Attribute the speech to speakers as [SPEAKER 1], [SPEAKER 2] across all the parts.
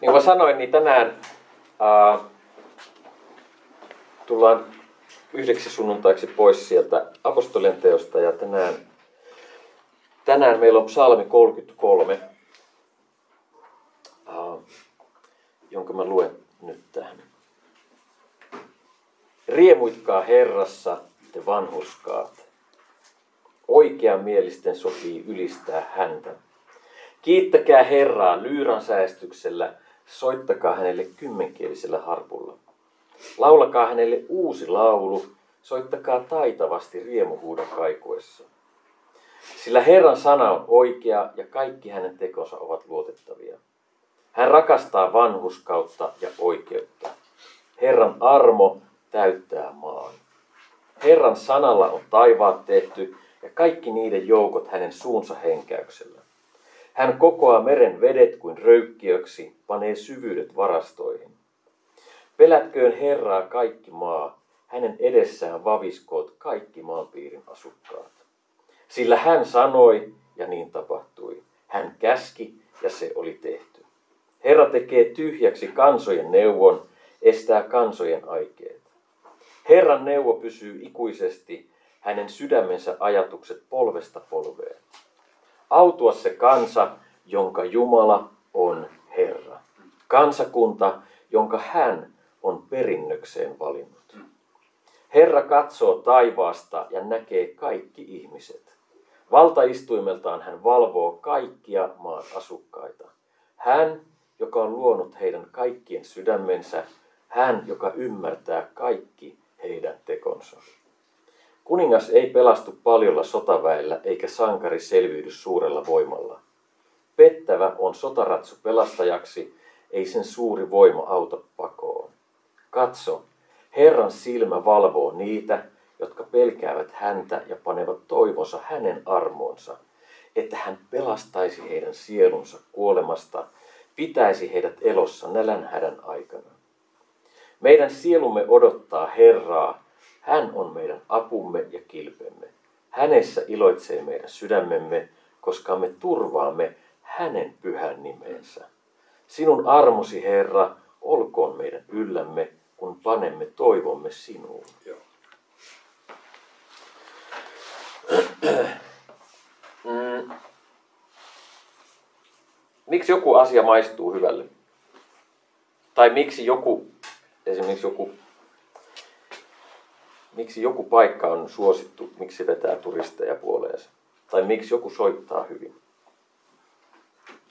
[SPEAKER 1] Niin kuin sanoin, niin tänään tullaan 9 sunnuntaiksi pois sieltä apostolien teosta ja tänään meillä on psalmi 33, jonka mä luen nyt tähän. Riemuitkaa Herrassa, te vanhurskaat. Oikeamielisten sopii ylistää häntä. Kiittäkää Herraa lyyran säestyksellä, soittakaa hänelle kymmenkielisellä harpulla. Laulakaa hänelle uusi laulu, soittakaa taitavasti riemuhuudon kaikuessa. Sillä Herran sana on oikea ja kaikki hänen tekonsa ovat luotettavia. Hän rakastaa vanhurskautta ja oikeutta. Herran armo täyttää maan. Herran sanalla on taivaat tehty ja kaikki niiden joukot hänen suunsa henkäyksellä. Hän kokoaa meren vedet kuin röykkiöksi, panee syvyydet varastoihin. Pelätköön Herraa kaikki maa, hänen edessään vaviskoot kaikki maanpiirin asukkaat. Sillä hän sanoi ja niin tapahtui. Hän käski ja se oli tehty. Herra tekee tyhjäksi kansojen neuvon, estää kansojen aikeet. Herran neuvo pysyy ikuisesti, hänen sydämensä ajatukset polvesta polveen. Autua se kansa, jonka Jumala on Herra. Kansakunta, jonka hän on perinnökseen valinnut. Herra katsoo taivaasta ja näkee kaikki ihmiset. Valtaistuimeltaan hän valvoo kaikkia maan asukkaita. Hän, joka on luonut heidän kaikkien sydämensä, hän, joka ymmärtää kaikki heidän tekonsa. Kuningas ei pelastu paljolla sotaväellä, eikä sankari selviydy suurella voimalla. Pettävä on sotaratsu pelastajaksi, ei sen suuri voima auta pakoon. Katso, Herran silmä valvoo niitä, jotka pelkäävät häntä ja panevat toivonsa hänen armoonsa, että hän pelastaisi heidän sielunsa kuolemasta, pitäisi heidät elossa nälänhädän aikana. Meidän sielumme odottaa Herraa, hän on meidän apumme ja kilpemme. Hänessä iloitsee meidän sydämemme, koska me turvaamme hänen pyhän nimensä. Sinun armosi, Herra, olkoon meidän yllämme, kun panemme toivomme sinuun. Miksi joku asia maistuu hyvälle? Tai miksi joku paikka on suosittu, miksi se vetää turisteja puoleensa? Tai miksi joku soittaa hyvin?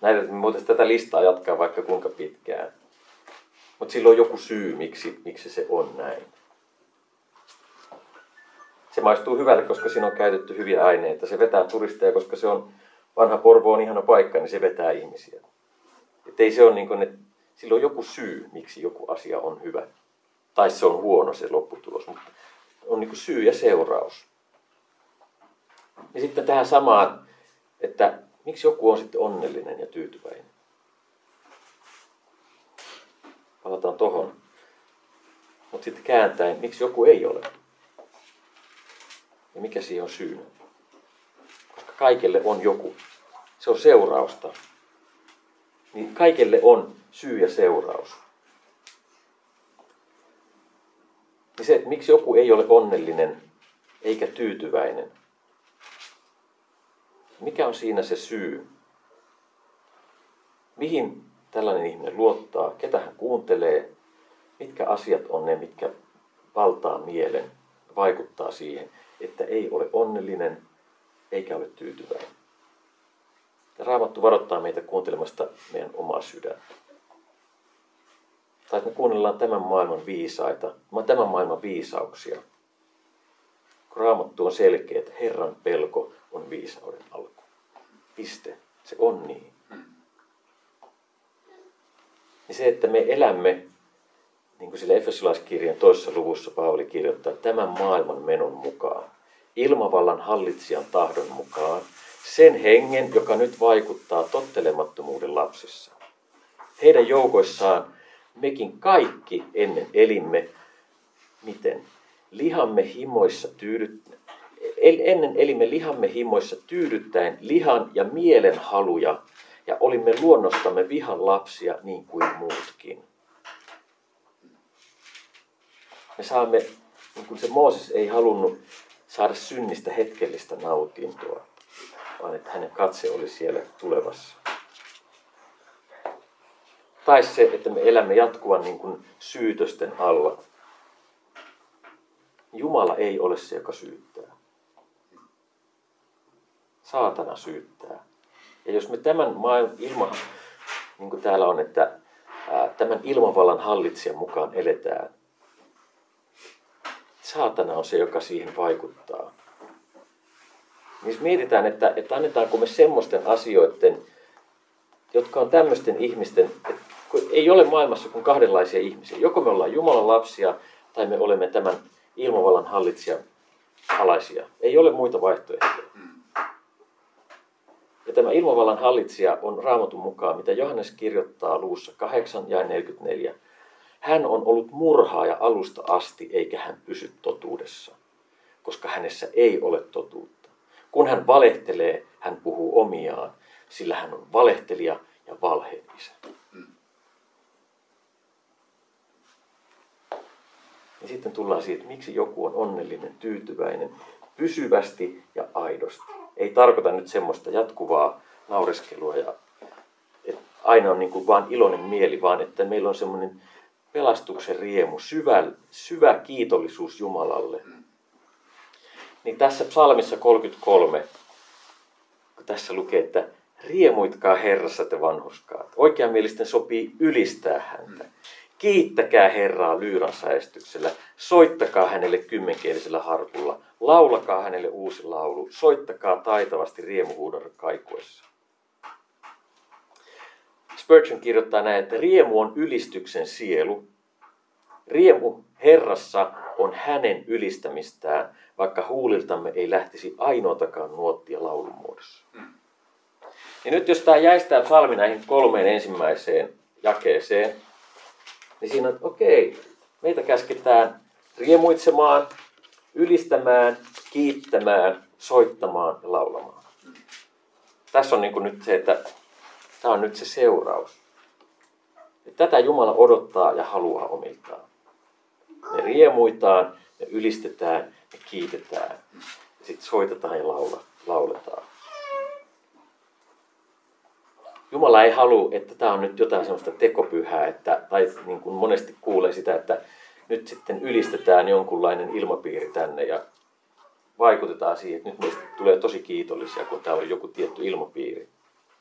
[SPEAKER 1] Näitä me voitaisiin tätä listaa jatkaa vaikka kuinka pitkään. Mutta sillä on joku syy, miksi se on näin. Se maistuu hyvälle, koska siinä on käytetty hyviä aineita. Se vetää turisteja, koska se on vanha Porvoo on ihana paikka, niin se vetää ihmisiä. Et ei se ole niin kuin, että sillä on joku syy, miksi joku asia on hyvä. Tai se on huono se lopputulos, mutta on niin kuin syy ja seuraus. Ja sitten tähän samaan, että miksi joku on sitten onnellinen ja tyytyväinen. Palataan tohon. Mutta sitten kääntäen, miksi joku ei ole. Ja mikä siihen on syynä. Koska kaikelle on joku. Se on seurausta. Niin kaikelle on syy ja seuraus. Niin se, että miksi joku ei ole onnellinen eikä tyytyväinen. Mikä on siinä se syy? Mihin tällainen ihminen luottaa? Ketä hän kuuntelee? Mitkä asiat on ne, mitkä valtaa mielen, vaikuttaa siihen, että ei ole onnellinen eikä ole tyytyväinen. Ja Raamattu varoittaa meitä kuuntelemasta meidän omaa sydäntä. Tai että me kuunnellaan tämän maailman viisauksia. Kun Raamattu on selkeä, että Herran pelko on viisauden alku. Piste. Se on niin. Niin se, että me elämme, niin kuin sillä Efesolaiskirjan 2. luvussa Paavali kirjoittaa, tämän maailman menon mukaan, ilmavallan hallitsijan tahdon mukaan, sen hengen, joka nyt vaikuttaa tottelemattomuuden lapsissa. Heidän joukoissaan mekin kaikki ennen elimme, miten? Ennen elimme lihamme himoissa tyydyttäen lihan ja mielen haluja ja olimme luonnostamme vihan lapsia niin kuin muutkin. Me saamme, niin kuin se Mooses ei halunnut saada synnistä hetkellistä nautintoa, vaan että hänen katse oli siellä tulevassa. Tai se, että me elämme jatkuvan niin kuin syytösten alla. Jumala ei ole se, joka syyttää. Saatana syyttää. Ja jos me tämän niin kuin täällä on, että tämän ilmavallan hallitsijan mukaan eletään, saatana on se, joka siihen vaikuttaa. Niin jos mietitään, että annetaanko me semmoisten asioiden, jotka on tämmöisten ihmisten, että ei ole maailmassa kuin kahdenlaisia ihmisiä. Joko me ollaan Jumalan lapsia tai me olemme tämän ilmavallan hallitsijan alaisia. Ei ole muita vaihtoehtoja. Ja tämä ilmavallan hallitsija on Raamatun mukaan, mitä Johannes kirjoittaa luvussa 8 ja 44. Hän on ollut murhaaja alusta asti, eikä hän pysy totuudessa, koska hänessä ei ole totuutta. Kun hän valehtelee, hän puhuu omiaan, sillä hän on valehtelija ja valheen isä. Ja sitten tullaan siihen, että miksi joku on onnellinen, tyytyväinen, pysyvästi ja aidosti. Ei tarkoita nyt semmoista jatkuvaa naureskelua ja että aina on niin kuin vaan iloinen mieli, vaan että meillä on semmoinen pelastuksen riemu, syvä kiitollisuus Jumalalle. Niin tässä psalmissa 33, kun tässä lukee, että riemuitkaa Herrassa te vanhurskaat. Oikeamielisten sopii ylistää häntä. Kiittäkää Herraa lyyran säestyksellä, soittakaa hänelle kymmenkielisellä harpulla, laulakaa hänelle uusi laulu, soittakaa taitavasti riemuhuudon kaikuessa. Spurgeon kirjoittaa näin, että riemu on ylistyksen sielu. Riemu Herrassa on hänen ylistämistään, vaikka huuliltamme ei lähtisi ainoatakaan nuottia laulun muodossa. Ja nyt jos tämä jäisi tämä psalmi näihin 3 ensimmäiseen jakeeseen, niin siinä on, okei, meitä käsketään riemuitsemaan, ylistämään, kiittämään, soittamaan ja laulamaan. Tässä on niin kuin nyt se, että tämä on nyt se seuraus. Ja tätä Jumala odottaa ja haluaa omiltaan. Me riemuitaan, me ylistetään, me kiitetään. Ja sitten soitetaan ja lauletaan. Jumala ei halua, että tämä on nyt jotain sellaista tekopyhää, tai niin kuin monesti kuulee sitä, että nyt sitten ylistetään jonkunlainen ilmapiiri tänne ja vaikutetaan siihen, että nyt meistä tulee tosi kiitollisia, kun täällä on joku tietty ilmapiiri.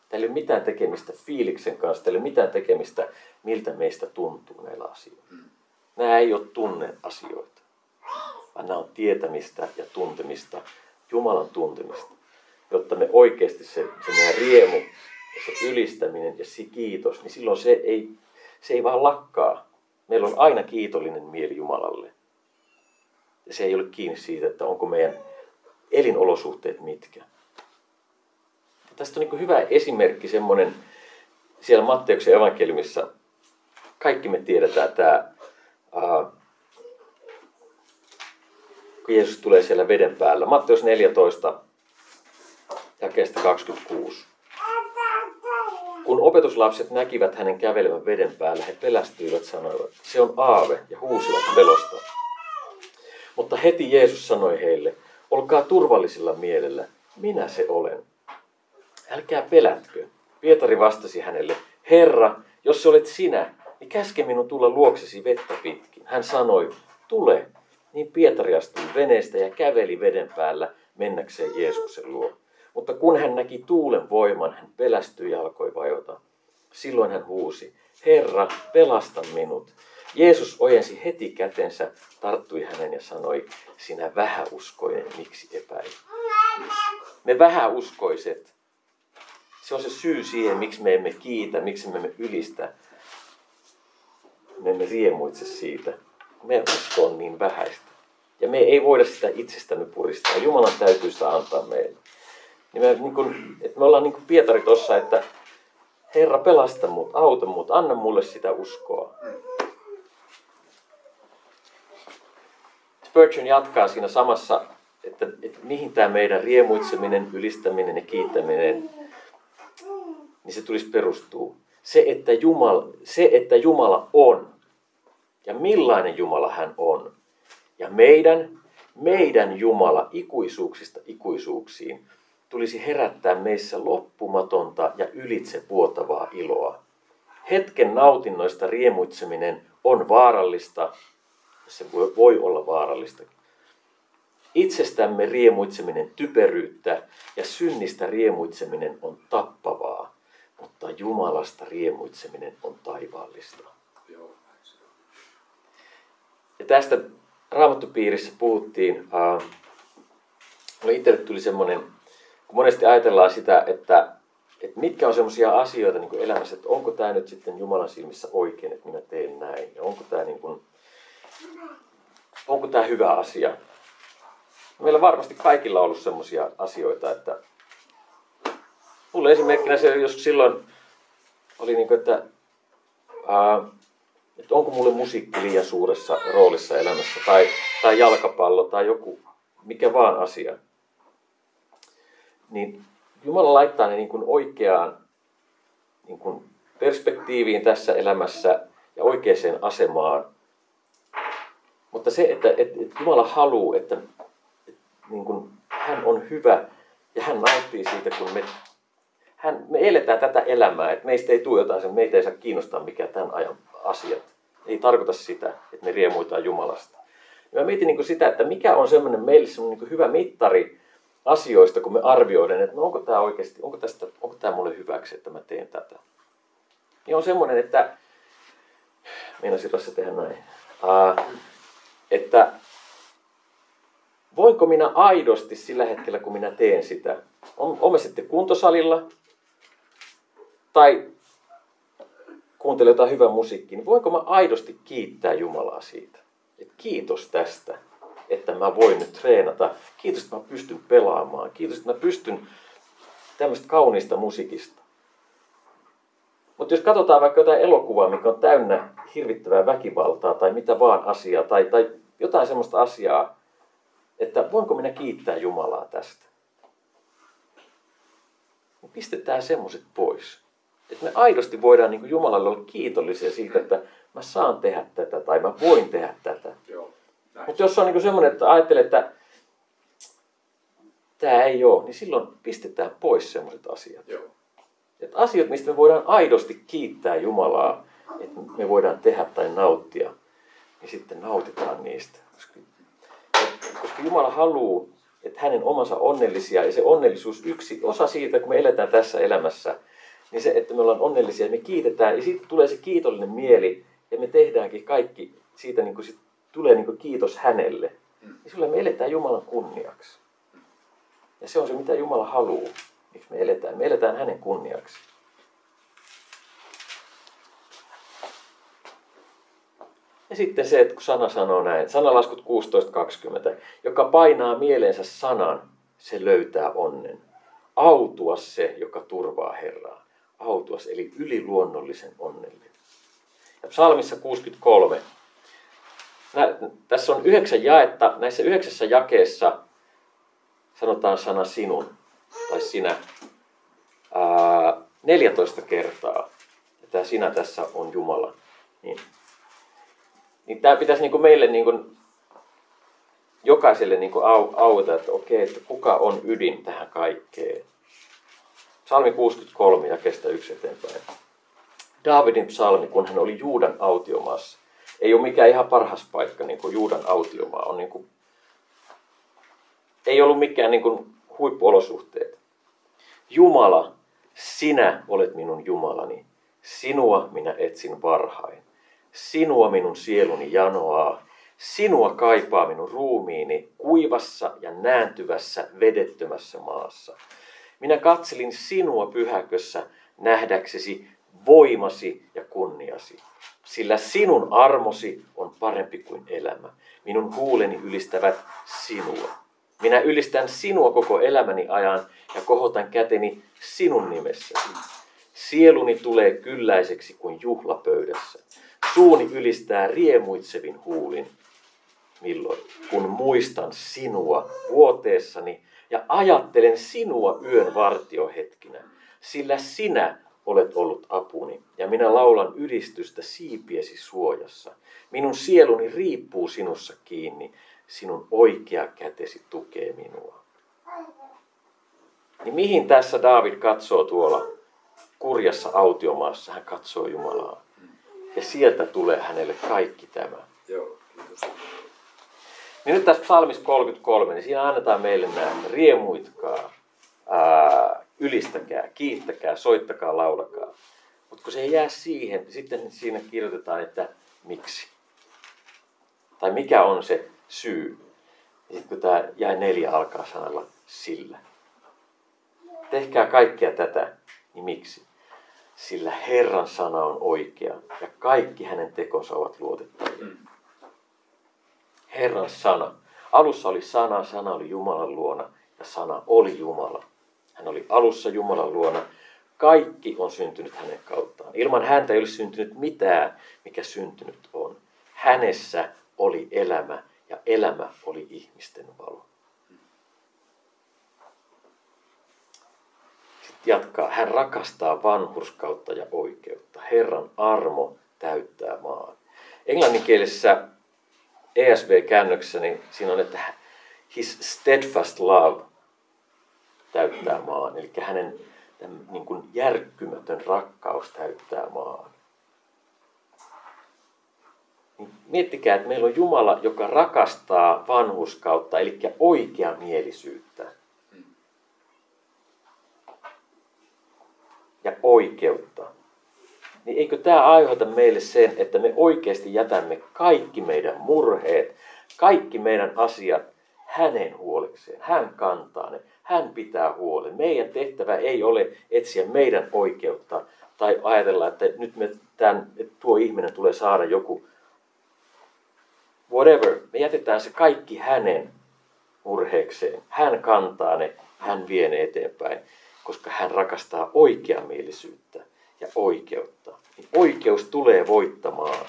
[SPEAKER 1] Täällä ei ole mitään tekemistä fiiliksen kanssa, täällä ei ole mitään tekemistä, miltä meistä tuntuu näillä asioilla. Nämä ei ole tunneasioita, vaan nämä on tietämistä ja tuntemista, Jumalan tuntemista, jotta me oikeasti se meidän riemu ja se ylistäminen ja se kiitos, niin silloin se ei vaan lakkaa. Meillä on aina kiitollinen mieli Jumalalle. Ja se ei ole kiinni siitä, että onko meidän elinolosuhteet mitkä. Ja tästä on niin kuin hyvä esimerkki semmoinen, siellä Matteuksen evankeliumissa, kaikki me tiedetään tämä, kun Jeesus tulee siellä veden päällä. Matteus 14, jakeesta 26. Kun opetuslapset näkivät hänen kävelevän veden päällä, he pelästyivät, sanoivat, se on aave, ja huusivat pelosta. Mutta heti Jeesus sanoi heille, olkaa turvallisella mielellä, minä se olen. Älkää pelätkö. Pietari vastasi hänelle, Herra, jos se olet sinä, niin käske minun tulla luoksesi vettä pitkin. Hän sanoi, tule. Niin Pietari astui veneestä ja käveli veden päällä mennäkseen Jeesuksen luo. Mutta kun hän näki tuulen voiman, hän pelästyi ja alkoi vajota. Silloin hän huusi, Herra, pelasta minut. Jeesus ojensi heti kätensä, tarttui hänen ja sanoi, sinä vähäuskoinen, miksi epäilit? Me vähäuskoiset, se on se syy siihen, miksi me emme kiitä, miksi me emme ylistä. Me emme riemuitse siitä. Meidän usko on niin vähäistä. Ja me ei voida sitä itsestämme puristaa. Jumalan täytyy sitä antaa meille. Me ollaan niin kuin Pietari tossa, että Herra, pelasta mut, auta mut, anna mulle sitä uskoa. Spurgeon jatkaa siinä samassa, että mihin tämä meidän riemuitseminen, ylistäminen ja kiittäminen, niin se tulisi perustua. Se, että Jumala on ja millainen Jumala hän on. Ja meidän Jumala ikuisuuksista ikuisuuksiin tulisi herättää meissä loppumatonta ja ylitsevuotavaa iloa. Hetken nautinnoista riemuitseminen on vaarallista, se voi olla vaarallista. Itsestämme riemuitseminen typeryyttä ja synnistä riemuitseminen on tappavaa, mutta Jumalasta riemuitseminen on taivaallista. Ja tästä Raamattupiirissä puhuttiin, itselle tuli semmoinen, kun monesti ajatellaan sitä, että mitkä on semmoisia asioita niin kuin elämässä, että onko tämä nyt sitten Jumalan silmissä oikein, että minä teen näin, ja onko tämä hyvä asia. Meillä varmasti kaikilla on ollut semmoisia asioita, että mulle esimerkkinä se, jos silloin oli niin kuin, että onko mulle musiikki liian suuressa roolissa elämässä, tai jalkapallo, tai joku, mikä vaan asia. Niin Jumala laittaa ne niin kuin oikeaan niin kuin perspektiiviin tässä elämässä ja oikeaan asemaan. Mutta se, että Jumala haluaa, että niin kuin hän on hyvä ja hän nauttii siitä, kun me eletään tätä elämää, että meistä ei tule jotain, meitä ei saa kiinnostaa mikä tämän ajan asiat. Ei tarkoita sitä, että me riemuitaan Jumalasta. Ja mä mietin niin kuin sitä, että mikä on semmoinen meille semmoinen niin kuin hyvä mittari asioista, kun me arvioidaan, että no onko tämä oikeasti, onko tämä mulle hyväksi, että mä teen tätä. Niin on semmoinen, että meinasin tässä tehdä näin, että voinko minä aidosti sillä hetkellä, kun minä teen sitä, on me sitten kuntosalilla tai kuuntelen jotain hyvää musiikkia, niin voinko mä aidosti kiittää Jumalaa siitä? Et kiitos tästä, että mä voin nyt treenata. Kiitos, että mä pystyn pelaamaan. Kiitos, että mä pystyn tämmöistä kauniista musiikista. Mutta jos katsotaan vaikka jotain elokuvaa, mikä on täynnä hirvittävää väkivaltaa tai mitä vaan asiaa tai jotain semmoista asiaa, että voinko minä kiittää Jumalaa tästä? Me pistetään semmoiset pois. Että me aidosti voidaan niin kuin Jumalalle olla kiitollisia siitä, että mä saan tehdä tätä tai mä voin tehdä tätä. Mutta jos on niin kuin semmoinen, että ajattelee, että tämä ei ole, niin silloin pistetään pois semmoiset asiat. Joo. Että asiat, mistä me voidaan aidosti kiittää Jumalaa, että me voidaan tehdä tai nauttia, niin sitten nautitaan niistä. Koska Jumala haluaa, että hänen omansa onnellisia, ja se onnellisuus yksi osa siitä, kun me eletään tässä elämässä, niin se, että me ollaan onnellisia, me kiitetään, ja siitä tulee se kiitollinen mieli, ja me tehdäänkin kaikki, siitä niin kuin, tulee niin kuin kiitos hänelle. Ja silloin me eletään Jumalan kunniaksi. Ja se on se, mitä Jumala haluaa. Miksi me eletään? Me eletään hänen kunniaksi. Ja sitten se, että kun sana sanoo näin, sanalaskut 16.20, joka painaa mieleensä sanan, se löytää onnen. Autuas se, joka turvaa Herraa. Autuas, eli yliluonnollisen onnellinen. Ja psalmissa 63. Tässä on 9 jaetta. Näissä 9 jakeessa sanotaan sana sinun tai sinä 14 kertaa. Ja tämä sinä tässä on Jumala. Niin tämä pitäisi niin kuin meille niin kuin jokaiselle niin kuin auta, että okei, että kuka on ydin tähän kaikkeen. Psalmi 63 jakeesta 1 eteenpäin. Daavidin psalmi, kun hän oli Juudan autiomaassa. Ei ole mikään ihan parhas paikka, niin kuin Juudan autiomaa on. Niin kuin, ei ollut mikään niin kuin huippuolosuhteet. Jumala, sinä olet minun Jumalani. Sinua minä etsin varhain. Sinua minun sieluni janoaa. Sinua kaipaa minun ruumiini kuivassa ja nääntyvässä vedettömässä maassa. Minä katselin sinua pyhäkössä nähdäksesi voimasi ja kunniasi. Sillä sinun armosi on parempi kuin elämä. Minun huuleni ylistävät sinua. Minä ylistän sinua koko elämäni ajan ja kohotan käteni sinun nimessäsi. Sieluni tulee kylläiseksi kuin juhlapöydässä. Suuni ylistää riemuitsevin huulin. Milloin? Kun muistan sinua vuoteessani ja ajattelen sinua yön vartiohetkinä. Sillä sinä olet ollut apuni, ja minä laulan ylistystä siipiesi suojassa. Minun sieluni riippuu sinussa kiinni, sinun oikea kätesi tukee minua. Niin mihin tässä Daavid katsoo tuolla kurjassa autiomaassa? Hän katsoo Jumalaa. Ja sieltä tulee hänelle kaikki tämä.
[SPEAKER 2] Joo, kiitos.
[SPEAKER 1] Niin nyt tässä psalmissa 33, niin siinä annetaan meille nämä riemuitkaa, ylistäkää, kiittäkää, soittakaa, laulakaa. Mutta kun se ei jää siihen, niin sitten siinä kirjoitetaan, että miksi. Tai mikä on se syy. Ja sitten kun tämä jae 4 alkaa sanalla sillä. Tehkää kaikkea tätä, niin miksi? Sillä Herran sana on oikea ja kaikki hänen tekonsa ovat luotettavia. Herran sana. Alussa oli sana, sana oli Jumalan luona ja sana oli Jumala. Hän oli alussa Jumalan luona. Kaikki on syntynyt hänen kauttaan. Ilman häntä ei olisi syntynyt mitään, mikä syntynyt on. Hänessä oli elämä ja elämä oli ihmisten valo. Sitten jatkaa. Hän rakastaa vanhurskautta ja oikeutta. Herran armo täyttää maan. Englanninkielisessä ESV-käännöksessä niin siinä on, että his steadfast love täyttää maan. Eli hänen niin kuin järkkymätön rakkaus täyttää maan. Niin miettikää, että meillä on Jumala, joka rakastaa vanhurskautta, eli oikeamielisyyttä. Ja oikeutta. Niin eikö tämä aiheuta meille sen, että me oikeasti jätämme kaikki meidän murheet, kaikki meidän asiat hänen huolekseen. Hän kantaa ne, hän pitää huolen. Meidän tehtävä ei ole etsiä meidän oikeutta tai ajatella, että nyt että tuo ihminen tulee saada joku whatever. Me jätetään se kaikki hänen murheekseen. Hän kantaa ne, hän vie ne eteenpäin, koska hän rakastaa oikeamielisyyttä ja oikeutta. Niin oikeus tulee voittamaan,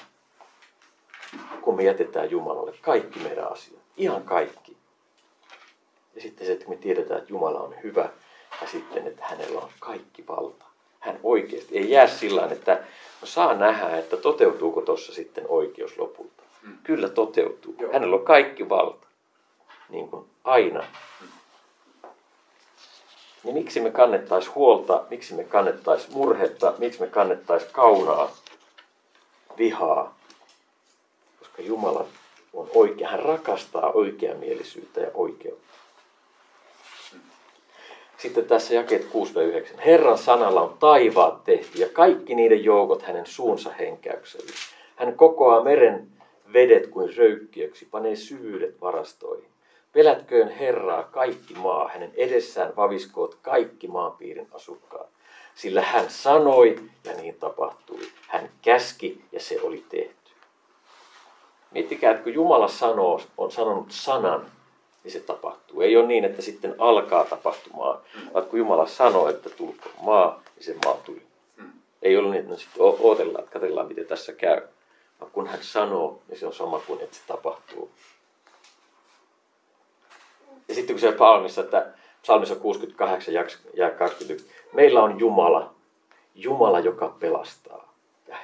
[SPEAKER 1] kun me jätetään Jumalalle kaikki meidän asiat. Ihan kaikki. Ja sitten se, että me tiedetään, että Jumala on hyvä ja sitten, että hänellä on kaikki valta. Hän oikeasti ei jää sillä tavalla, että saa nähdä, että toteutuuko tuossa sitten oikeus lopulta. Kyllä toteutuu. Hänellä on kaikki valta. Niin kuin aina. Niin miksi me kannettaisiin huolta, miksi me kannettaisiin murhetta, miksi me kannettaisiin kaunaa, vihaa? Koska Jumala on oikea, hän rakastaa oikeamielisyyttä ja oikeutta. Sitten tässä jakeet 6-9. Herran sanalla on taivaat tehty ja kaikki niiden joukot hänen suunsa henkäyksellä. Hän kokoaa meren vedet kuin röykkiöksi, panee syvyydet varastoihin. Pelätköön Herraa kaikki maa, hänen edessään vaviskoot kaikki maanpiirin asukkaat. Sillä hän sanoi ja niin tapahtui. Hän käski ja se oli tehty. Miettikää, että kun Jumala on sanonut sanan, niin se tapahtuu. Ei ole niin, että sitten alkaa tapahtumaan, vaan kun Jumala sanoo, että tulkoon maa, niin se maa tuli. Ei ollut niin, että no sitten odotellaan, että katsellaan, miten tässä käy. Vaan kun hän sanoo, niin se on sama kuin, että se tapahtuu. Ja sitten kun se psalmissa, että psalmissa 68 ja 21, meillä on Jumala, Jumala, joka pelastaa. Ja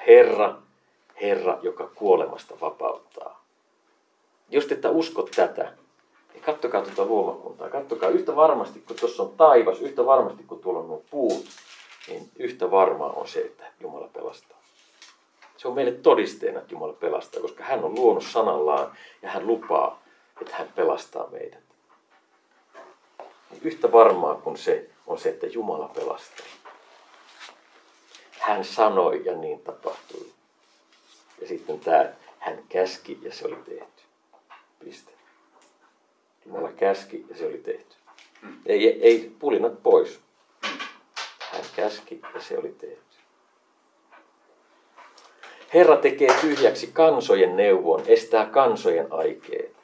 [SPEAKER 1] Herra, joka kuolemasta vapauttaa. Just että uskot tätä, niin katsokaa tuota luomakuntaa. Katsokaa yhtä varmasti, kun tuossa on taivas, yhtä varmasti, kun tuolla on nuo puut, niin yhtä varmaa on se, että Jumala pelastaa. Se on meille todisteena, että Jumala pelastaa, koska hän on luonut sanallaan ja hän lupaa, että hän pelastaa meidät. Niin yhtä varmaa kuin se on se, että Jumala pelastaa. Hän sanoi ja niin tapahtui. Ja sitten tämä, hän käski ja se oli tehty. Piste. Jumala käski ja se oli tehty. Ei pulinat pois. Hän käski ja se oli tehty. Herra tekee tyhjäksi kansojen neuvon, estää kansojen aikeet.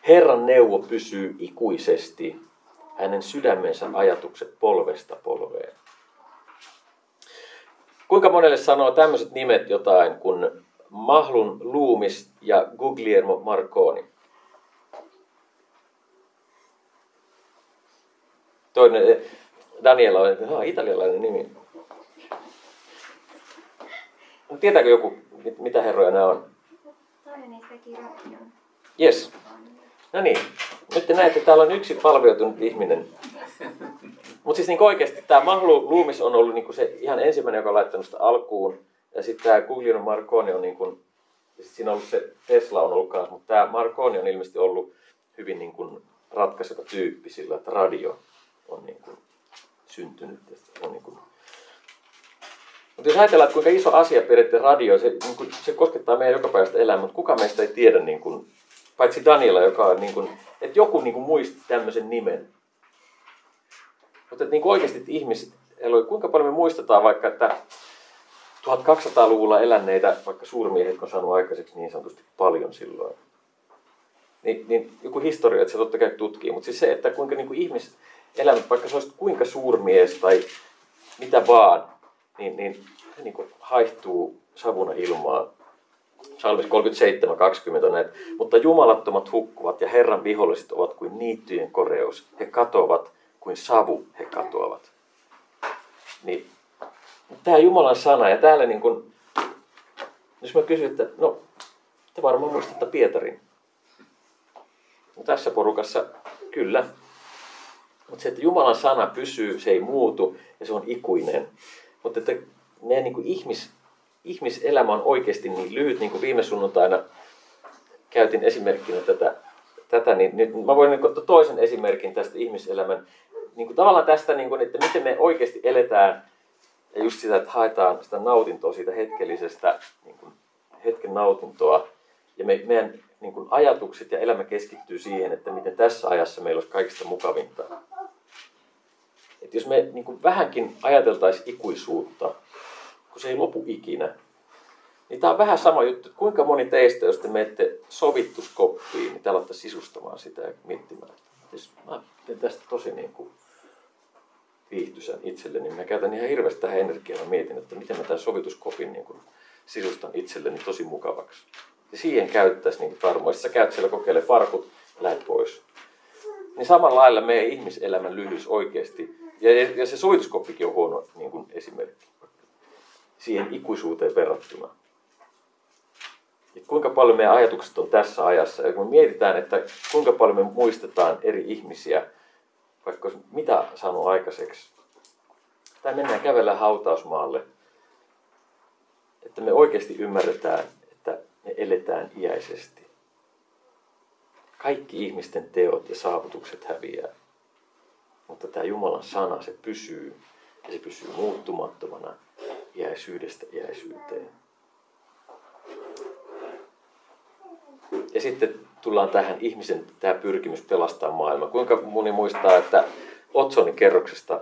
[SPEAKER 1] Herran neuvo pysyy ikuisesti, hänen sydämensä ajatukset polvesta polveen. Kuinka monelle sanoo tämmöiset nimet jotain kuin Mahlun Loomis ja Guglielmo Marconi? Toinen, Daniela on italialainen nimi. Tietääkö joku, mitä herroja nämä on?
[SPEAKER 2] Toinen teki radion.
[SPEAKER 1] Yes. No niin. Nyt te näette, että täällä on yksi palveutunut ihminen. Mutta siis niin oikeasti tämä Mahlu Loomis on ollut niin se ihan ensimmäinen, joka on laittanut sitä alkuun. Ja sitten tämä Guglielmo Marconi on niin kuin, ja sit siinä on ollut se Tesla on ollut kanssa, mutta tämä Marconi on ilmeisesti ollut hyvin niin kuin ratkaiseva tyyppi sillä, että radio on niin kuin syntynyt. On niin kuin. Mutta jos ajatellaan, että kuinka iso asia pidettiin radio, se koskettaa meidän jokapäiväistä elämää, mutta kuka meistä ei tiedä, niin kuin, paitsi Daniela, joka on, niin kuin, että joku niin kuin muisti tämmöisen nimen. Mutta niin oikeasti ihmiset, kuinka paljon me muistetaan vaikka, että 1200-luvulla elänneitä, vaikka suurmiehet on saanut aikaiseksi niin sanotusti paljon silloin. Niin joku historia, että se totta kai tutkii, mutta siis se, että kuinka niin kuin ihmiselämä, vaikka se olisi kuinka suurmies tai mitä vaan, niin se niin kuin haihtuu savuna ilmaa. Psalmis 37:20 näet, mutta jumalattomat hukkuvat ja Herran viholliset ovat kuin niittyjen koreus. He katoavat kuin savu, he katoavat. Niin, tämä Jumalan sana ja täällä niin kuin, jos mä kysyn, että no, te varmaan muistatte Pietarin. No, tässä porukassa kyllä. Mutta se, että Jumalan sana pysyy, se ei muutu ja se on ikuinen. Mutta että meidän niin kuin ihmiselämä on oikeasti niin lyhyt, niin kuin viime sunnuntaina käytin esimerkkinä tätä niin nyt mä voin niin ottaa toisen esimerkin tästä ihmiselämän, niin kuin tavallaan tästä, niin kuin, että miten me oikeasti eletään ja just sitä, että haetaan sitä nautintoa siitä hetkellisestä, niin kuin hetken nautintoa ja meidän niin kuin ajatukset ja elämä keskittyy siihen, että miten tässä ajassa meillä olisi kaikista mukavinta. Että jos me niin kuin vähänkin ajateltaisiin ikuisuutta, kun se ei lopu ikinä, niin tämä on vähän sama juttu, että kuinka moni teistä, jos te menette sovituskoppiin, niin te aloitte sisustamaan sitä ja miettimään. Mä teen tästä tosi niin kuin viihtyisän itselleni, niin mä käytän ihan hirveästi tähän energiaa. Mä mietin, että miten mä tämän sovituskopin niin kuin sisustan itselleni tosi mukavaksi. Ja siihen käyttäisi niin tarmoa. Sitten sä käyt siellä kokeilemaan farkut ja lähdet pois. Niin samalla lailla meidän ihmiselämän lyhyys oikeasti. Ja se sovituskoppikin on huono niin kuin esimerkki siihen ikuisuuteen verrattuna. Ja kuinka paljon meidän ajatukset on tässä ajassa. Ja kun me mietitään, että kuinka paljon me muistetaan eri ihmisiä, vaikka olisi mitä saanut aikaiseksi. Tai mennään kävellä hautausmaalle. Että me oikeasti ymmärretään, että me eletään iäisesti. Kaikki ihmisten teot ja saavutukset häviää. Mutta tämä Jumalan sana, se pysyy. Ja se pysyy muuttumattomana iäisyydestä iäisyyteen. Ja sitten tullaan tähän ihmisen tämä pyrkimys pelastaa maailma. Kuinka moni muistaa, että Otsonin kerroksesta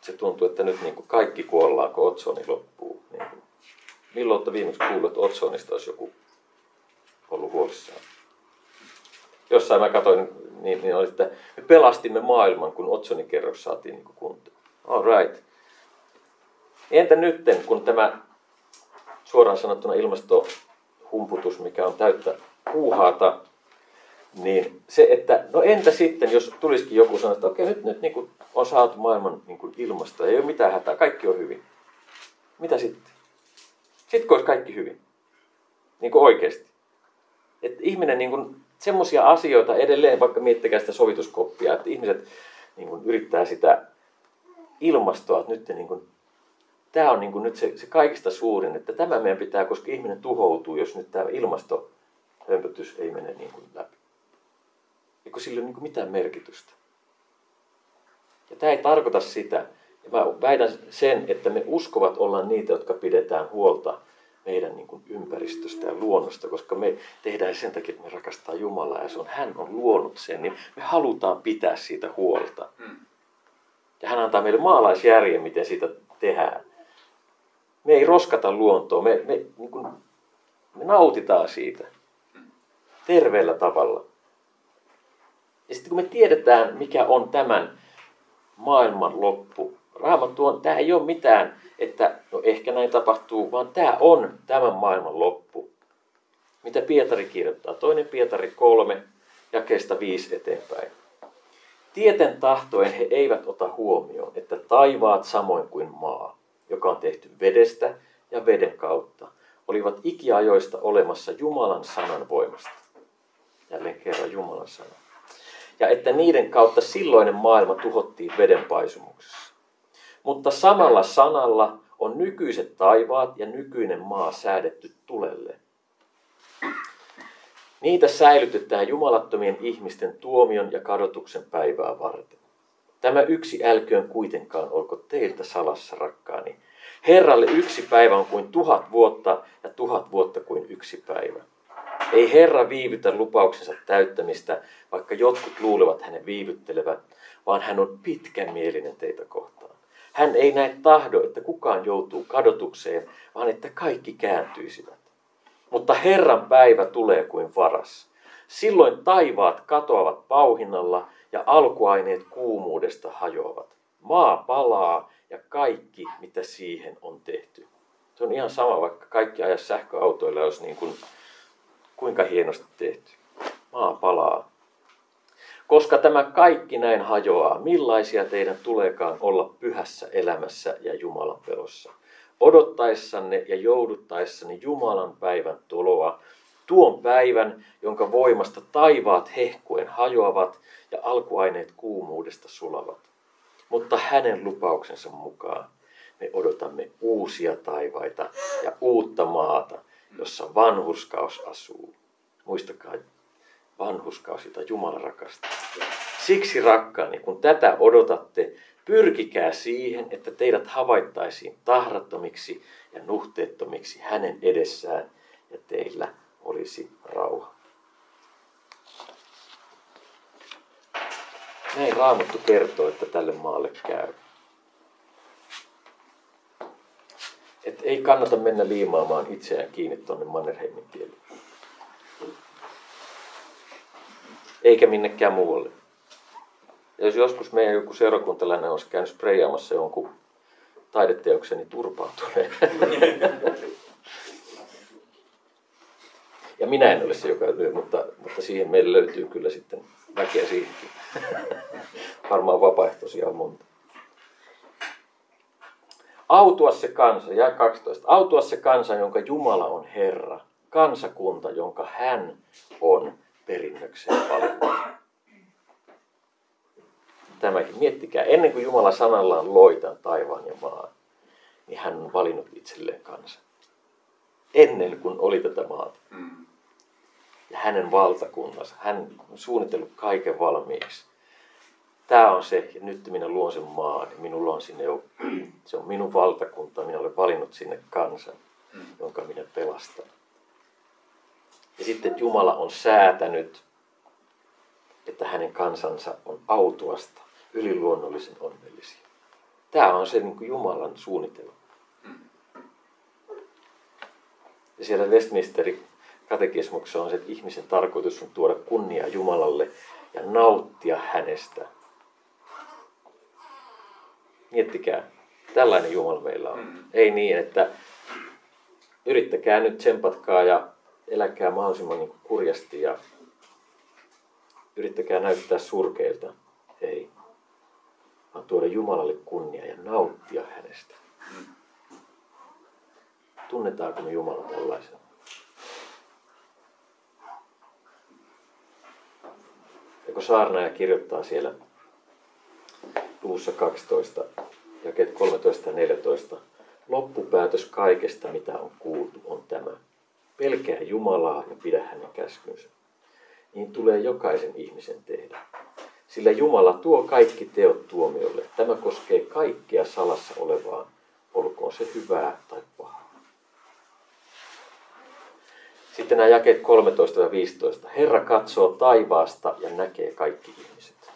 [SPEAKER 1] se tuntuu, että nyt niin kuin kaikki kuollaan, kun Otsoni loppuu. Niin milloin olette viimeksi kuullut, että Otsonista olisi joku ollut huolissaan? Jossain mä katsoin, niin oli, että me pelastimme maailman, kun Otsonin kerroks saatiin niin kuin kuntoon. All right. Entä nytten, kun tämä suoraan sanottuna ilmastohumputus, mikä on täyttä puuhaata, niin se, että no entä sitten, jos tulisikin joku sanoa, että okei, nyt niin kuin on saatu maailman niin kuin ilmasta, ei ole mitään hätää, kaikki on hyvin. Mitä sitten? Sitten olisi kaikki hyvin. Niin kuin oikeasti. Että ihminen niin kuin semmoisia asioita edelleen, vaikka miettikää sitä sovituskoppia, että ihmiset niin kuin yrittää sitä ilmastoa, että nyt niin kuin, tämä on niin kuin nyt se kaikista suurin, että tämä meidän pitää, koska ihminen tuhoutuu, jos nyt tämä ilmastohömpötys ei mene niin kuin läpi. Ja kun sillä ei ole niin kuin mitään merkitystä. Ja tämä ei tarkoita sitä, ja mä väitän sen, että me uskovat ollaan niitä, jotka pidetään huolta meidän niin kuin ympäristöstä ja luonnosta, koska me tehdään sen takia, että me rakastaa Jumalaa ja hän on luonut sen, niin me halutaan pitää siitä huolta. Ja hän antaa meille maalaisjärjen, miten siitä tehdään. Me ei roskata luontoa, niin kuin, me nautitaan siitä terveellä tavalla. Ja sitten kun me tiedetään, mikä on tämän maailman loppu, Raamattu on, tämä ei ole mitään, että no ehkä näin tapahtuu, vaan tämä on tämän maailman loppu. Mitä Pietari kirjoittaa? 2. Pietari 3, jakeesta 5 eteenpäin. Tieten tahtoen he eivät ota huomioon, että taivaat samoin kuin maa, joka on tehty vedestä ja veden kautta olivat ikiajoista olemassa Jumalan sanan voimasta. Jälleen kerran Jumalan sana. Ja että niiden kautta silloinen maailma tuhottiin veden paisumuksessa. Mutta samalla sanalla on nykyiset taivaat ja nykyinen maa säädetty tulelle. Niitä säilytetään jumalattomien ihmisten tuomion ja kadotuksen päivää varten. Tämä yksi älköön kuitenkaan olko teiltä salassa, rakkaani. Herralle yksi päivä on kuin 1000 vuotta ja 1000 vuotta kuin yksi päivä. Ei Herra viivytä lupauksensa täyttämistä, vaikka jotkut luulevat hänen viivyttelevän, vaan hän on pitkämielinen teitä kohtaan. Hän ei näe tahdo, että kukaan joutuu kadotukseen, vaan että kaikki kääntyisivät. Mutta Herran päivä tulee kuin varas. Silloin taivaat katoavat pauhinnalla ja alkuaineet kuumuudesta hajoavat. Maa palaa ja kaikki, mitä siihen on tehty. Se on ihan sama, vaikka kaikki ajaa sähköautoilla, jos niin kuin, kuinka hienosti tehty. Maa palaa. Koska tämä kaikki näin hajoaa, millaisia teidän tuleekaan olla pyhässä elämässä ja Jumalan pelossa. Odottaessanne ja jouduttaessanne Jumalan päivän tuloa, tuon päivän, jonka voimasta taivaat hehkuen hajoavat ja alkuaineet kuumuudesta sulavat. Mutta hänen lupauksensa mukaan me odotamme uusia taivaita ja uutta maata, jossa vanhurskaus asuu. Muistakaa, vanhurskaus, jota Jumala rakastaa. Siksi rakkaani, kun tätä odotatte, pyrkikää siihen, että teidät havaittaisiin tahrattomiksi ja nuhteettomiksi hänen edessään ja teillä olisi rauha. Näin Raamattu kertoo, että tälle maalle käy. Et ei kannata mennä liimaamaan itseään kiinni tuonne Mannerheimin tielle. Eikä minnekään muualle. Ja jos joskus meidän joku seurakuntalainen olisi käynyt spreijaamassa jonkun taideteoksen, niin turpaan tulee. Ja minä en ole se, joka lyö, mutta siihen meille löytyy kyllä sitten väkeä siihenkin. Varmaan vapaaehtoisia on monta. Autua se kansa, ja 12. Autua se kansa, jonka Jumala on Herra. Kansakunta, jonka hän on perinnökseen valinnut. Tämäkin, miettikää, ennen kuin Jumala sanallaan loi tämän taivaan ja maan, niin hän on valinnut itselleen kansan. Ennen kuin oli tätä maata. Ja hänen valtakunnansa, hän on suunnitellut kaiken valmiiksi. Tämä on se, ja nyt minä luon sen maan, ja minulla on sinne jo, se on minun valtakunta, minä olen valinnut sinne kansan, jonka minä pelastan. Ja sitten Jumala on säätänyt, että hänen kansansa on autuasta, yliluonnollisen onnellisia. Tämä on se niin kuin Jumalan suunnitelma. Ja siellä Westminsterin katekismuksessa on se, että ihmisen tarkoitus on tuoda kunnia Jumalalle ja nauttia hänestä. Miettikää, tällainen Jumala meillä on. Ei niin, että yrittäkää nyt, tsempatkaa ja eläkää mahdollisimman niin kuin kurjasti ja yrittäkää näyttää surkeilta. Ei, vaan tuoda Jumalalle kunnia ja nauttia hänestä. Tunnetaanko me Jumala tällaisena? Ja kun saarnaaja kirjoittaa siellä luvussa 12, jakeet 13 ja 14, loppupäätös kaikesta, mitä on kuultu, on tämä. Pelkää Jumalaa ja pidä hänen käskynsä. Niin tulee jokaisen ihmisen tehdä. Sillä Jumala tuo kaikki teot tuomiolle. Tämä koskee kaikkea salassa olevaa, olkoon se hyvää tai pahaa. Sitten nämä jakeet 13 ja 15. Herra katsoo taivaasta ja näkee kaikki ihmiset.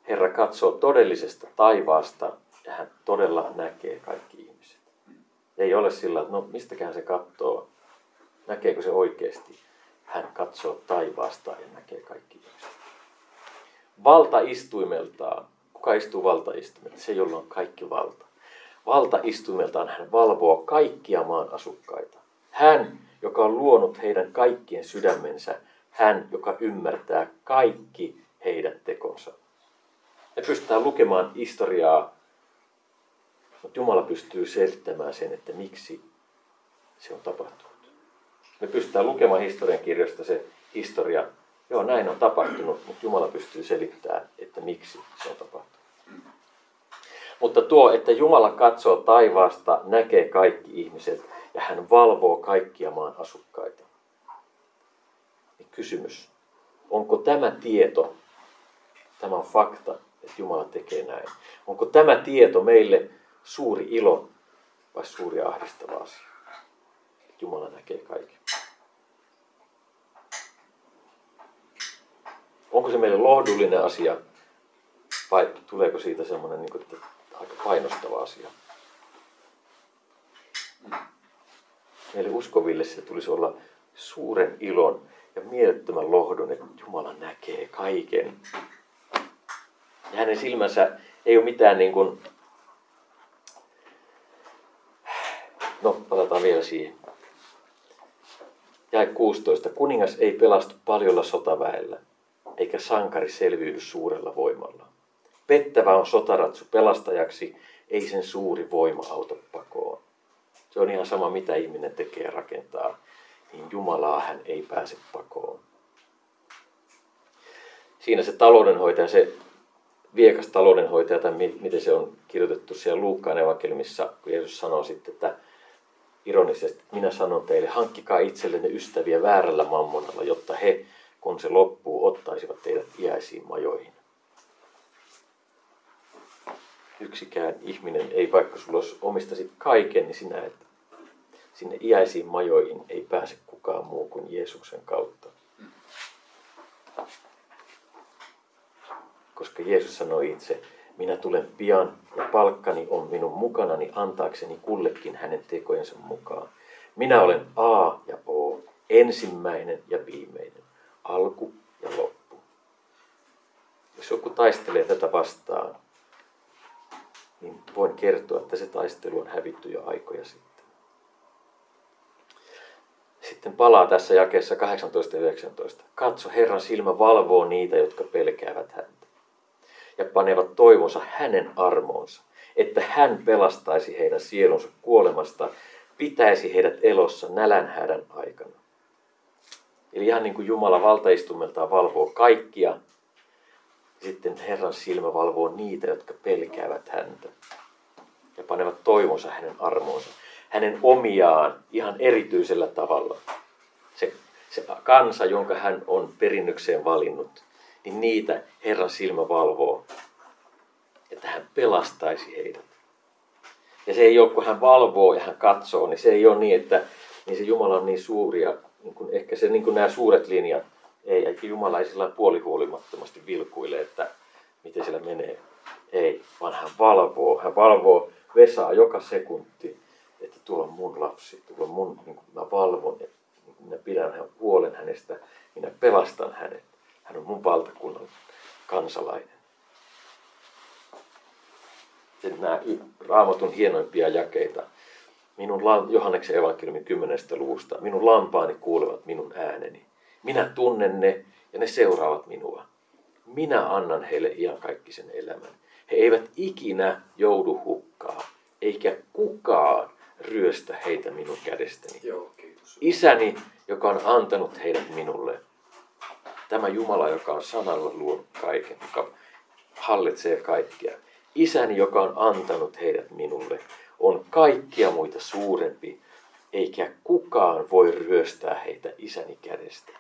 [SPEAKER 1] Herra katsoo todellisesta taivaasta ja hän todella näkee kaikki ihmiset. Ei ole sillä, että no mistäkään se katsoo, näkeekö se oikeasti. Hän katsoo taivaasta ja näkee kaikki ihmiset. Valtaistuimeltaan, kuka istuu valtaistuimelta? Se, jolla on kaikki valta. Valtaistuimeltaan hän valvoo kaikkia maan asukkaita. Hän, joka on luonut heidän kaikkien sydämensä. Hän, joka ymmärtää kaikki heidän tekonsa. Me pystytään lukemaan historiaa Mutta Jumala pystyy selittämään sen, että miksi se on tapahtunut. Me pystytään lukemaan historiankirjasta se historia. Joo, näin on tapahtunut, mutta Jumala pystyy selittämään, että miksi se on tapahtunut. Mutta tuo, että Jumala katsoo taivaasta, näkee kaikki ihmiset ja hän valvoo kaikkia maan asukkaita. Niin kysymys, onko tämä tieto, tämä on fakta, että Jumala tekee näin. Onko tämä tieto meille suuri ilo vai suuri ahdistava asia? Että Jumala näkee kaiken. Onko se meille lohdullinen asia vai tuleeko siitä semmoinen että aika painostava asia? Meille uskoville se tulisi olla suuren ilon ja mielettömän lohdun, että Jumala näkee kaiken. Ja hänen silmänsä ei ole mitään palataan vielä siihen. Jae 16. Kuningas ei pelastu paljolla sotaväellä, eikä sankari selviydy suurella voimalla. Pettävä on sotaratsu pelastajaksi, ei sen suuri voima auta pakoon. Se on ihan sama, mitä ihminen tekee ja rakentaa, niin Jumalaa hän ei pääse pakoon. Siinä se taloudenhoitaja, se viekas taloudenhoitaja, tai miten se on kirjoitettu siellä Luukkaan evankeliumissa, kun Jeesus sanoo sitten, että ironisesti, että minä sanon teille, hankkikaa itsellenne ystäviä väärällä mammonalla, jotta he, kun se loppuu, ottaisivat teidät iäisiin majoihin. Yksikään ihminen ei, vaikka sulla omistasit kaiken, niin sinä et sinne iäisiin majoihin ei pääse kukaan muu kuin Jeesuksen kautta. Koska Jeesus sanoi itse, minä tulen pian ja palkkani on minun mukanani antaakseni kullekin hänen tekojensa mukaan. Minä olen A ja O, ensimmäinen ja viimeinen, alku ja loppu. Jos joku taistelee tätä vastaan, niin voin kertoa, että se taistelu on hävitty jo aikoja sitten. Sitten palaa tässä jakeessa 18 ja 19. Katso, Herran silmä valvoo niitä, jotka pelkäävät häntä ja panevat toivonsa hänen armoonsa, että hän pelastaisi heidän sielunsa kuolemasta, pitäisi heidät elossa nälänhädän aikana. Eli ihan niin kuin Jumala valtaistumeltaan valvoo kaikkia, sitten Herran silmä valvoo niitä, jotka pelkäävät häntä ja panevat toivonsa hänen armoonsa, hänen omiaan ihan erityisellä tavalla. Se kansa, jonka hän on perinnökseen valinnut, niin niitä Herran silmä valvoo, että hän pelastaisi heidät. Ja se ei ole, kun hän valvoo ja hän katsoo, niin se ei ole niin, että niin se Jumala on niin suuri ja niin kuin ehkä se niin kuin nämä suuret linjat, eikä Jumala ei sillä puolihuolimattomasti vilkuile, että miten siellä menee. Ei, vaan hän valvoo Vesaa joka sekunti, että tuolla on mun lapsi, tuolla on mun, niin kuin mä valvon, että minä pidän huolen hänestä, minä pelastan hänet. Hän on mun valtakunnan kansalainen. Sitten nämä Raamatun hienoimpia jakeita. Johanneksen evankeliumin 10. luvusta. Minun lampaani kuulevat minun ääneni. Minä tunnen ne ja ne seuraavat minua. Minä annan heille iankaikkisen elämän. He eivät ikinä joudu hukkaan, eikä kukaan ryöstä heitä minun kädestäni.
[SPEAKER 3] Joo, kiitos.
[SPEAKER 1] Isäni, joka on antanut heidät minulle. Tämä Jumala, joka on sanalla luonut kaiken, joka hallitsee kaikkea. Isäni, joka on antanut heidät minulle, on kaikkia muita suurempi, eikä kukaan voi ryöstää heitä isäni kädestä.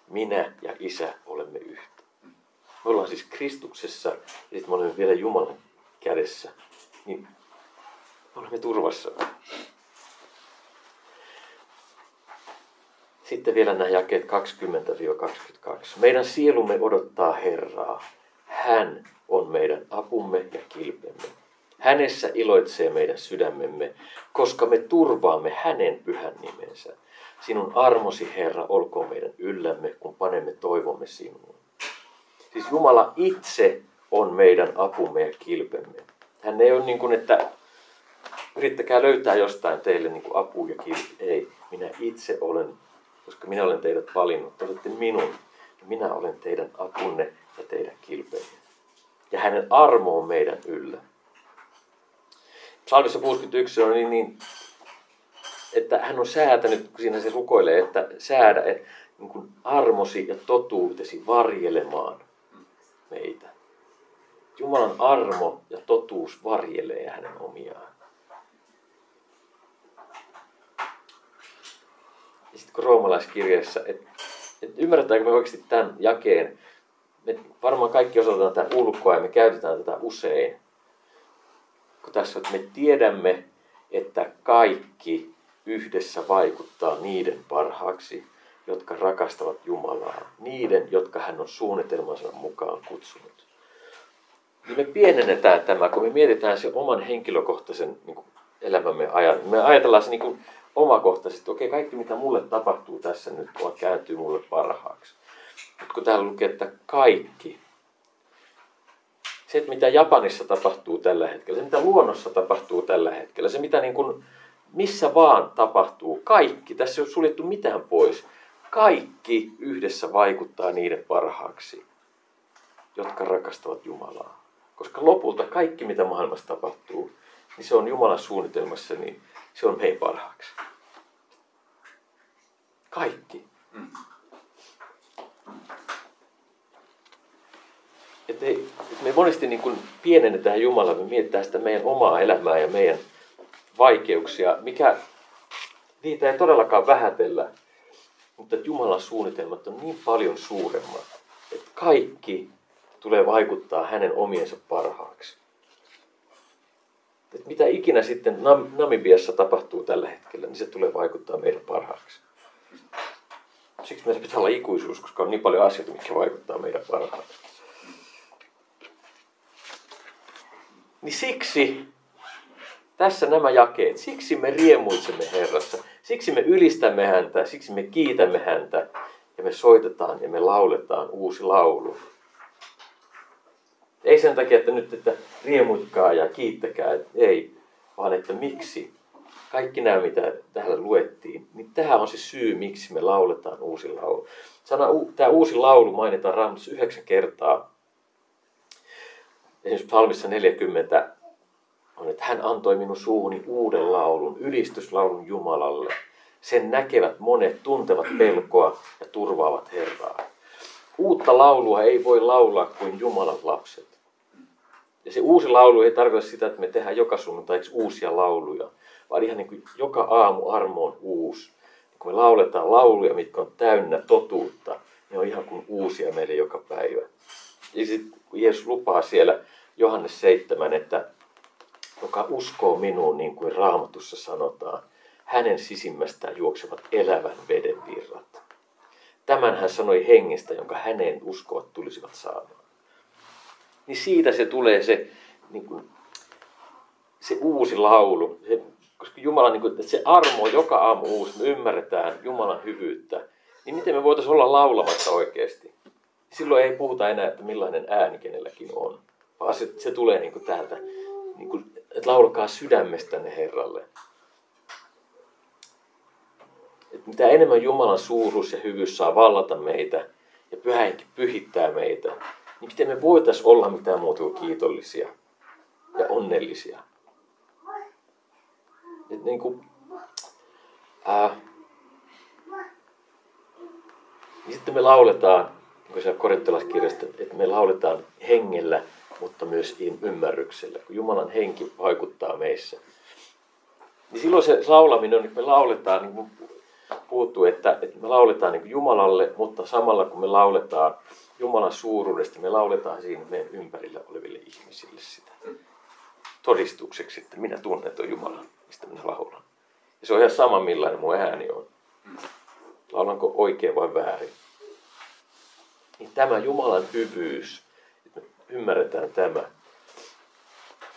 [SPEAKER 1] Minä ja isä olemme yhtä. Me ollaan siis Kristuksessa ja sitten me olemme vielä Jumalan kädessä. Niin me olemme turvassa. Sitten vielä nämä jakeet 20-22. Meidän sielumme odottaa Herraa. Hän on meidän apumme ja kilpemme. Hänessä iloitsee meidän sydämemme, koska me turvaamme hänen pyhän nimensä. Sinun armosi, Herra, olkoon meidän yllämme, kun panemme toivomme sinuun. Siis Jumala itse on meidän apumme ja kilpemme. Hän ei ole niin kuin, että yrittäkää löytää jostain teille niin kuin apu ja kilpi. Ei, minä itse olen, koska minä olen teidät valinnut. Te olette minun. Minä olen teidän apunne ja teidän kilpenne. Ja hänen armo on meidän yllä. Psalmissa 61 on niin, että hän on säätänyt, kun siinä se rukoilee, että säädä niin kuin armosi ja totuutesi varjelemaan meitä. Jumalan armo ja totuus varjelee hänen omiaan. Ja sitten kun roomalaiskirjeessä, että ymmärretäänkö me oikeasti tämän jakeen, me varmaan kaikki osataan tätä ulkoa ja me käytetään tätä usein. Kun tässä että me tiedämme, että kaikki yhdessä vaikuttaa niiden parhaaksi, jotka rakastavat Jumalaa, niiden, jotka hän on suunnitelmansa mukaan kutsunut. Niin me pienennetään tämä, kun me mietitään se oman henkilökohtaisen niin kuin elämämme ajan. Me ajatellaan se niin kuin omakohtaisesti, okei, kaikki mitä mulle tapahtuu tässä nyt kääntyy mulle parhaaksi. Mutta kun täällä lukee, että kaikki, se, että mitä Japanissa tapahtuu tällä hetkellä, se mitä luonnossa tapahtuu tällä hetkellä, se mitä niin kuin missä vaan tapahtuu, kaikki, tässä ei ole suljettu mitään pois, kaikki yhdessä vaikuttaa niiden parhaaksi, jotka rakastavat Jumalaa. Koska lopulta kaikki, mitä maailmassa tapahtuu, niin se on Jumalan suunnitelmassa, niin se on meidän parhaaksi. Kaikki. Että me monesti niin kuin pienennetään Jumalaa, me mietitään sitä meidän omaa elämää ja meidän vaikeuksia, niitä ei todellakaan vähätellä, mutta Jumalan suunnitelmat on niin paljon suuremmat, että kaikki tulee vaikuttaa hänen omiensa parhaaksi. Että mitä ikinä sitten Namibiassa tapahtuu tällä hetkellä, niin se tulee vaikuttaa meidän parhaaksi. Siksi meidän pitää olla ikuisuus, koska on niin paljon asioita, mitkä vaikuttaa meidän parhaaksi. Niin siksi tässä nämä jakeet. Siksi me riemuitsemme Herrassa. Siksi me ylistämme häntä, siksi me kiitämme häntä. Ja me soitetaan ja me lauletaan uusi laulu. Ei sen takia, että nyt että riemuitkaa ja kiittäkää. Ei, vaan että miksi. Kaikki nämä, mitä täällä luettiin, niin tämä on se syy, miksi me lauletaan uusi laulu. Tämä uusi laulu mainitaan Raamatussa 9 kertaa. Esimerkiksi Psalmissa 40 on, että hän antoi minun suuhuni uuden laulun, ylistyslaulun Jumalalle. Sen näkevät monet, tuntevat pelkoa ja turvaavat Herraa. Uutta laulua ei voi laulaa kuin Jumalan lapset. Ja se uusi laulu ei tarkoita sitä, että me tehdään joka sunnuntaiksi uusia lauluja, vaan ihan niin kuin joka aamu armo on uusi. Ja kun me lauletaan lauluja, mitkä on täynnä totuutta, ne on ihan kuin uusia meille joka päivä. Ja sitten Jeesus lupaa siellä Johannes 7, että joka uskoo minuun, niin kuin Raamatussa sanotaan, hänen sisimmästään juoksevat elävän veden virrat. Tämän hän sanoi hengestä, jonka häneen uskovat tulisivat saamaan. Niin siitä se tulee se, niin kuin, se uusi laulu. Koska Jumala, niin kuin, että se armo on joka aamu uusi, me ymmärretään Jumalan hyvyyttä. Niin miten me voitaisiin olla laulamatta oikeasti? Silloin ei puhuta enää, että millainen ääni kenelläkin on. Vaan se tulee niin kuin täältä, niin kuin, että laulakaa sydämestänne Herralle. Että mitä enemmän Jumalan suuruus ja hyvyys saa vallata meitä ja Pyhä Henki pyhittää meitä, niin miten me voitaisiin olla mitään muuta kuin kiitollisia ja onnellisia. Että niin kuin, niin sitten me lauletaan, niin kuin siellä korintolaiskirjasta, että me lauletaan hengellä, mutta myös ymmärryksellä, kun Jumalan henki vaikuttaa meissä. Niin silloin se laulaminen on, että me lauletaan, niin kuin puhuttu, että me lauletaan niin kuin Jumalalle, mutta samalla kun me lauletaan Jumalan suuruudesta, me lauletaan siinä meidän ympärillä oleville ihmisille sitä todistukseksi, että minä tunnen tuon Jumalan, mistä minä laulan. Ja se on ihan sama, millainen mun ääni on. Laulanko oikein vai väärin. Niin tämä Jumalan hyvyys, että me ymmärretään tämä,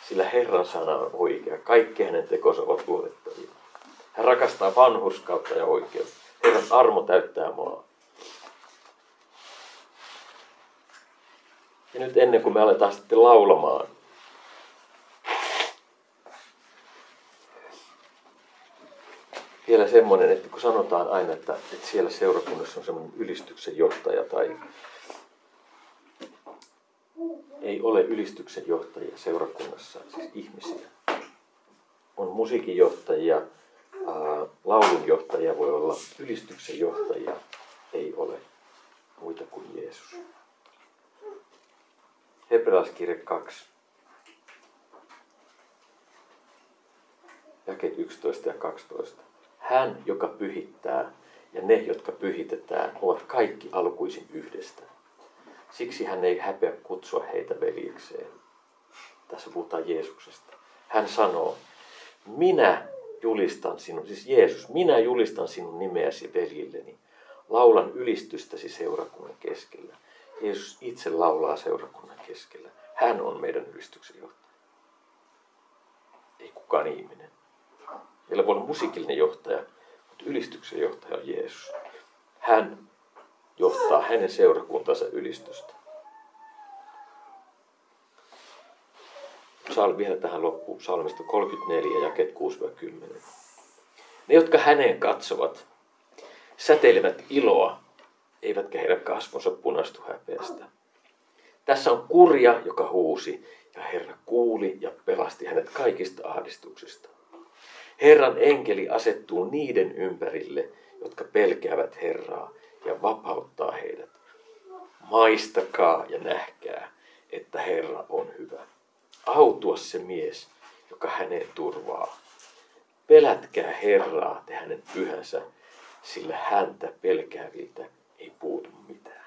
[SPEAKER 1] sillä Herran sana on oikea. Kaikki hänen tekonsa ovat luotettavia. Hän rakastaa vanhurskautta ja oikeutta. Herran armo täyttää maa. Ja nyt ennen kuin me aletaan sitten laulamaan, vielä semmoinen, että kun sanotaan aina, että siellä seurakunnassa on semmoinen ylistyksen johtaja tai ei ole ylistyksen johtajia seurakunnassa, siis ihmisiä. On musiikinjohtajia, laulunjohtajia voi olla, ylistyksen johtajia ei ole muita kuin Jeesus. Hebrealaiskirje 2. Jakeet 11 ja 12. Hän, joka pyhittää, ja ne, jotka pyhitetään, ovat kaikki alkuisin yhdestä. Siksi hän ei häpeä kutsua heitä veljekseen. Tässä puhutaan Jeesuksesta. Hän sanoo, minä julistan sinun, siis Jeesus, minä julistan sinun nimeäsi veljilleni. Laulan ylistystäsi seurakunnan keskellä. Jeesus itse laulaa seurakunnan keskellä. Hän on meidän ylistyksen johtaja. Ei kukaan ihminen. Meillä voi olla musiikillinen johtaja, mutta ylistyksen johtaja on Jeesus. Hän johtaa hänen seurakuntansa ylistystä. Vielä tähän loppuun psalmista 34, jakeet 6-10. Ne, jotka häneen katsovat, säteilevät iloa, eivätkä heidän kasvonsa punastu häpeästä. Tässä on kurja, joka huusi, ja Herra kuuli ja pelasti hänet kaikista ahdistuksista. Herran enkeli asettuu niiden ympärille, jotka pelkäävät Herraa ja vapauttaa heidät. Maistakaa ja nähkää, että Herra on hyvä. Autua se mies, joka häneen turvaa. Pelätkää Herraa, te hänen pyhänsä, sillä häntä pelkääviltä ei puutu mitään.